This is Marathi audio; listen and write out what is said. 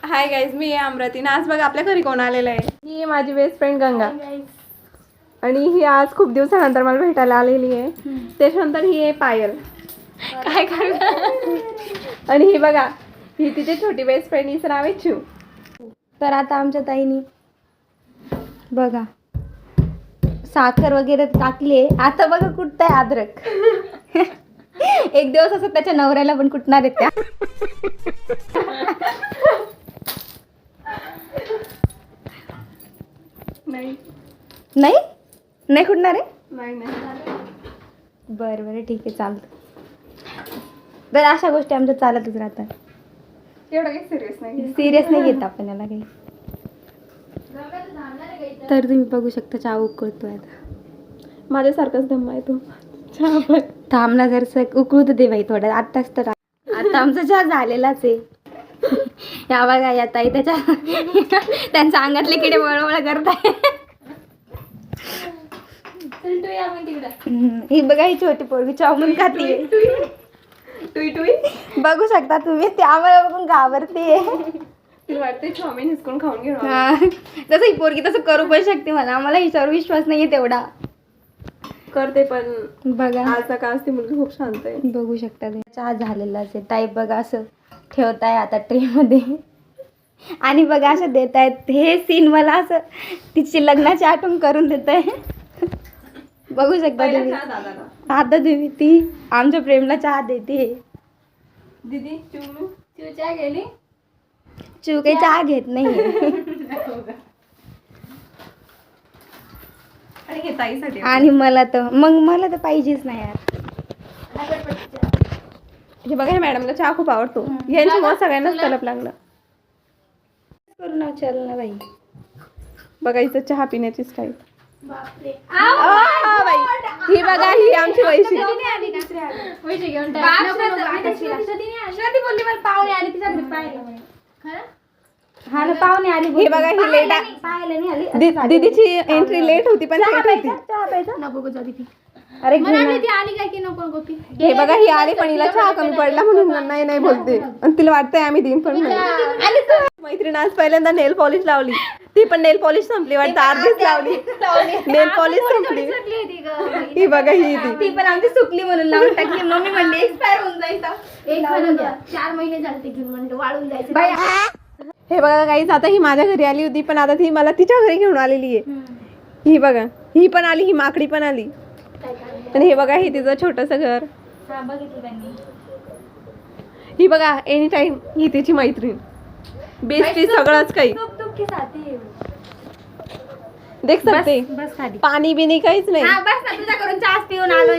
हाय गाईज, मी आहे अमृती. आज बघा आपल्या घरी कोण आलेलं आहे. ही आहे माझी बेस्ट फ्रेंड गंगा. आणि ही आज खूप दिवसानंतर मला भेटायला आलेली आहे. त्याच्यानंतर ही आहे पायल. काय करणार. आणि ही बघा, ही तिची छोटी बेस्ट फ्रेंड, हिचं नाव आहे चिव. तर आता आमच्या ताईनी बघा साखर वगैरे टाकली आहे. आता बघा कुठताय अद्रक. एक दिवस असं त्याच्या नवऱ्याला पण कुटणार आहेत त्या. नाही नाही नाही कुटणार आहे. नाही बरं बरं ठीक आहे चालतं. तर अशा गोष्टी आमच्या चालतच राहतात. एवढं काही सिरियस नाही. सिरियस नाही घेत आपण याला काही. तर तुम्ही बघू शकता चहा उकळतोय आता. माझ्यासारखाच धम्मा आहे तो चहा पण. थांबला जर उकळू तर दे बाई थोडं. आत्ताच तर आता आमचा चहा झालेलाच आहे. या बघा या ताई त्याच्या त्यांच्या अंगातले किडे वळवळ करताय. ही बघा ही छोटी पोरगी चाऊमिन खातीये. टुई टुई बघू शकता तुम्ही. ते आम्हाला बघून घाबरते. तिला वाटते चाऊमिन हिसकून खाऊन घेणार. तसं ही पोरगी तसं करू पण शकते. मला आम्हाला हिच्यावर विश्वास नाहीये तेवढा. करते पण बघा आज का ती मुलगी खूप शांत आहे. बघू शकता ते चहा झालेलाच आहे. ताई बघा असं ठेवताय आता ट्रेमध्ये. आणि बघा असं देत आहेत. हे सीन मला असं तिची लग्नाची आठवण करून देत आहे. बघू शकता तुम्ही. आता तुम्ही ती आमच्या प्रेमला चहा देते. दीदी चिव चहा गेली. चिव काही चहा घेत नाही. आणि हे ताईसाठी. आणि मला तर पाहिजेच नाही यार. हे बघा, हे मॅडमला चहा खूप आवडतो. यांच्यामुळे सगळ्यांनाच तलप लागलं. करू ना चल ना बाई. बघा हिचं चहा पिण्याची स्टाईल. ही बघा, ही आमची वैशी. हा ना पाहुणे आली. हे बघा, ही लेट आहे. दीदीची एंट्री लेट होती पण लेट होती. अरे हे बघा, ही आली पण हिला चहा कमी पडला म्हणून नाही बोलते. आणि तिला वाटतंय आम्ही देईन पण नाही. मैत्रीण आज पहिल्यांदा नेल पॉलिश लावली. ती पण नेल पॉलिश संपली वाटतं. अर्धीच लावली नेल पॉलिश संपली. ही बघा, ही ती पण आमची सुकली म्हणून लावून टाकली. मम्मी म्हणली एक्सपायर होऊन जायचं. 4 महिने झाले ते घेऊन म्हणजे वाळून जायचं. हे बघा गाईज, आता ही माझ्या घरी आली होती पण आता ती मला तिच्या घरी घेऊन आलेली आहे. ही बघा, ही पण आली, ही माकडी पण आली. आणि हे बघा, हे तिचं छोटंसं घर. ही बघा, एनी टाइम ही तिची मैत्रीण, बेस्टी, सगळंच काही. देख सकते. बस खाली पाणी बिनी काहीच नाही. बस ना तुझ्याकडून चहा पिऊन आलो.